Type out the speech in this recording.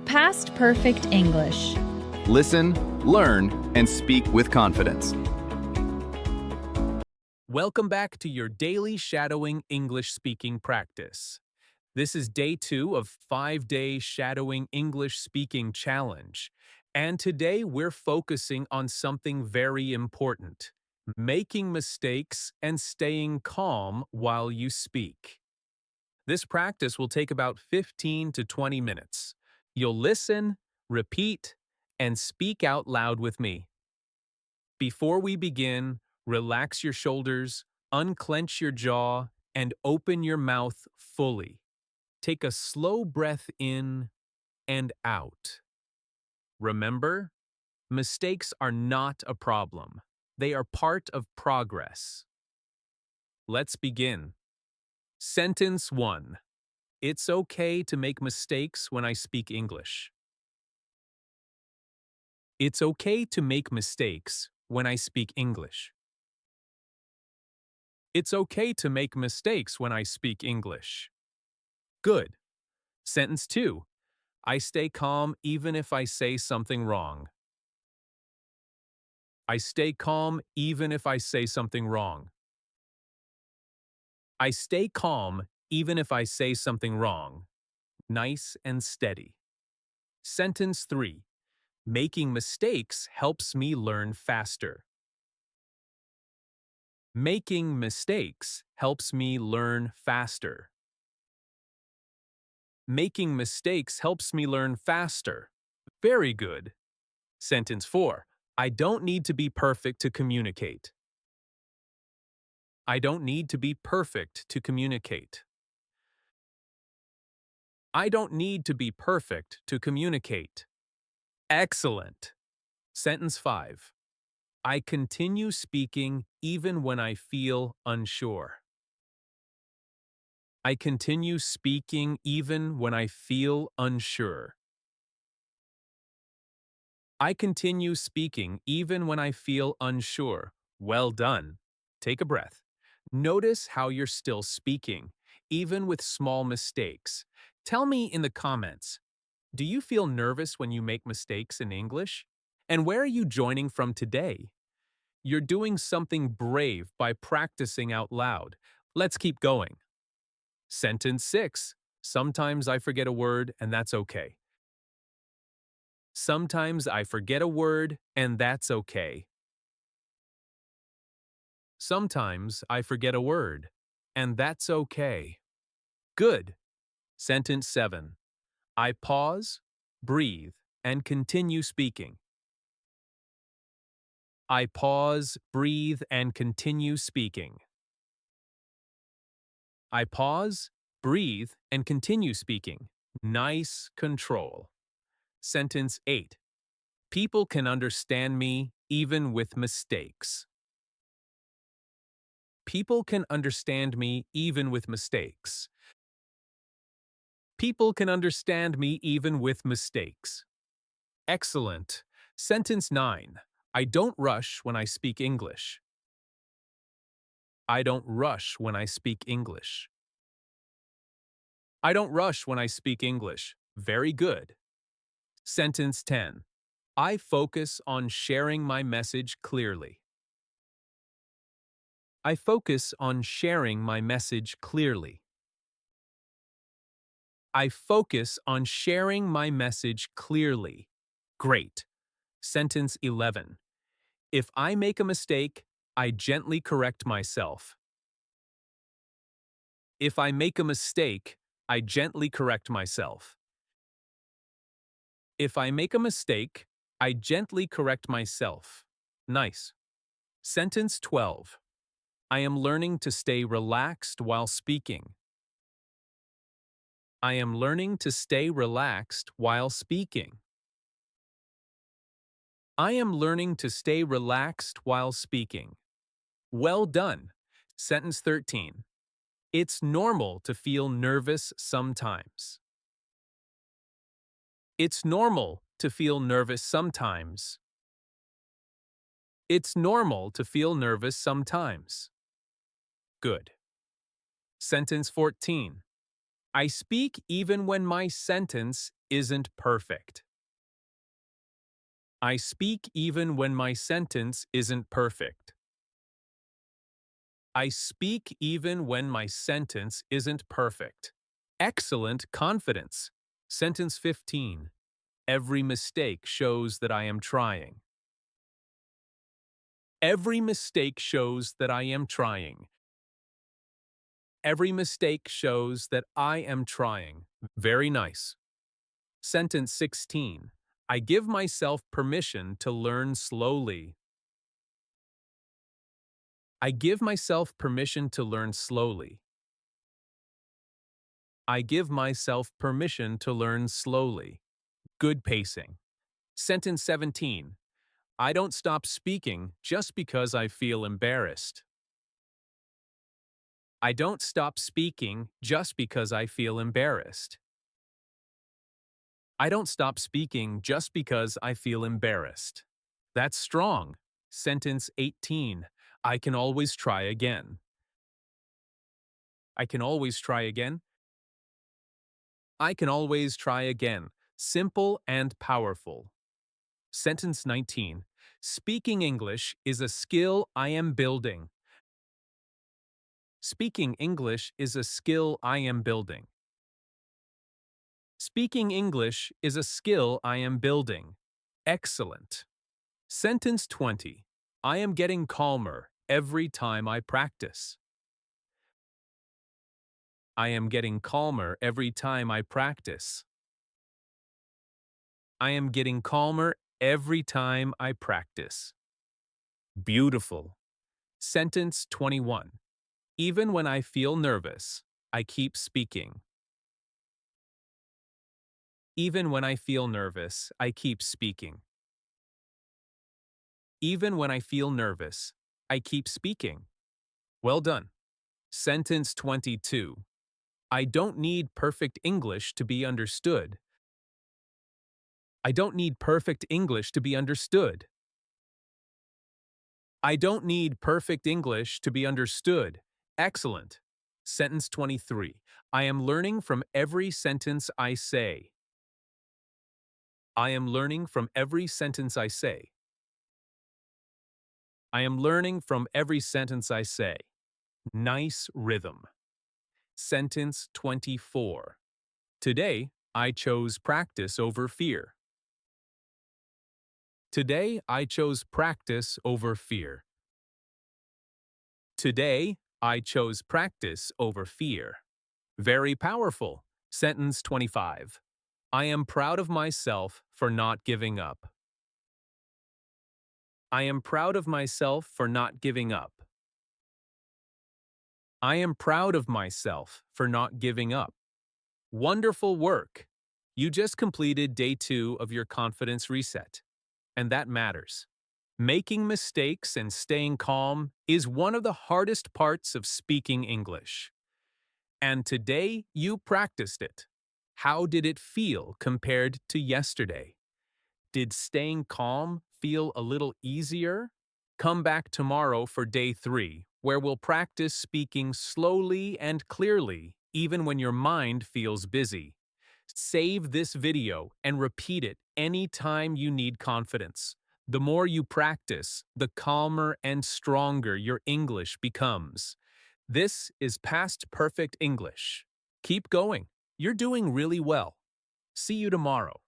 Past Perfect English. Listen, learn, and speak with confidence. Welcome back to your daily shadowing English speaking practice. This is day 2 of 5-day shadowing English speaking challenge. And today we're focusing on something very important: making mistakes and staying calm while you speak. This practice will take about 15 to 20 minutes. You'll listen, repeat, and speak out loud with me. Before we begin, relax your shoulders, unclench your jaw, and open your mouth fully. Take a slow breath in and out. Remember, mistakes are not a problem. They are part of progress. Let's begin. Sentence 1. It's okay to make mistakes when I speak English. It's okay to make mistakes when I speak English. It's okay to make mistakes when I speak English. Good. Sentence 2. I stay calm even if I say something wrong. I stay calm even if I say something wrong. I stay calm even if I say something wrong. Nice and steady. Sentence 3. Making mistakes helps me learn faster. Making mistakes helps me learn faster. Making mistakes helps me learn faster. Very good. Sentence 4. I don't need to be perfect to communicate. I don't need to be perfect to communicate. I don't need to be perfect to communicate. Excellent. Sentence 5. I continue speaking even when I feel unsure. I continue speaking even when I feel unsure. I continue speaking even when I feel unsure. Well done. Take a breath. Notice how you're still speaking, even with small mistakes. Tell me in the comments, do you feel nervous when you make mistakes in English? And where are you joining from today? You're doing something brave by practicing out loud. Let's keep going. Sentence 6. Sometimes I forget a word, and that's okay. Sometimes I forget a word, and that's okay. Sometimes I forget a word, and that's okay. Good. Sentence 7. I pause, breathe, and continue speaking. I pause, breathe, and continue speaking. I pause, breathe, and continue speaking. Nice control. Sentence 8. People can understand me even with mistakes. People can understand me even with mistakes. People can understand me even with mistakes. Excellent. Sentence 9. I don't rush when I speak English. I don't rush when I speak English. I don't rush when I speak English. Very good. Sentence 10. I focus on sharing my message clearly. I focus on sharing my message clearly. I focus on sharing my message clearly. Great. Sentence 11. If I make a mistake, I gently correct myself. If I make a mistake, I gently correct myself. If I make a mistake, I gently correct myself. Nice. Sentence 12. I am learning to stay relaxed while speaking. I am learning to stay relaxed while speaking. I am learning to stay relaxed while speaking. Well done. Sentence 13. It's normal to feel nervous sometimes. It's normal to feel nervous sometimes. It's normal to feel nervous sometimes. Good. Sentence 14. I speak even when my sentence isn't perfect. I speak even when my sentence isn't perfect. I speak even when my sentence isn't perfect. Excellent confidence. Sentence 15. Every mistake shows that I am trying. Every mistake shows that I am trying. Every mistake shows that I am trying. Very nice. Sentence 16. I give myself permission to learn slowly. I give myself permission to learn slowly. I give myself permission to learn slowly. Good pacing. Sentence 17. I don't stop speaking just because I feel embarrassed. I don't stop speaking just because I feel embarrassed. I don't stop speaking just because I feel embarrassed. That's strong. Sentence 18. I can always try again. I can always try again. I can always try again. Simple and powerful. Sentence 19. Speaking English is a skill I am building. Speaking English is a skill I am building. Speaking English is a skill I am building. Excellent. Sentence 20. I am getting calmer every time I practice. I am getting calmer every time I practice. I am getting calmer every time I practice. Beautiful. Sentence 21. Even when I feel nervous, I keep speaking. Even when I feel nervous, I keep speaking. Even when I feel nervous, I keep speaking. Well done. Sentence 22. I don't need perfect English to be understood. I don't need perfect English to be understood. I don't need perfect English to be understood. Excellent. Sentence 23. I am learning from every sentence I say. I am learning from every sentence I say. I am learning from every sentence I say. Nice rhythm. Sentence 24. Today, I chose practice over fear. Today, I chose practice over fear. Today, I chose practice over fear. Very powerful. Sentence 25. I am proud of myself for not giving up. I am proud of myself for not giving up. I am proud of myself for not giving up. Wonderful work! You just completed day 2 of your confidence reset, and that matters. Making mistakes and staying calm is one of the hardest parts of speaking English. And today you practiced it. How did it feel compared to yesterday? Did staying calm feel a little easier? Come back tomorrow for day 3, where we'll practice speaking slowly and clearly, even when your mind feels busy. Save this video and repeat it anytime you need confidence. The more you practice, the calmer and stronger your English becomes. This is Past Perfect English. Keep going. You're doing really well. See you tomorrow.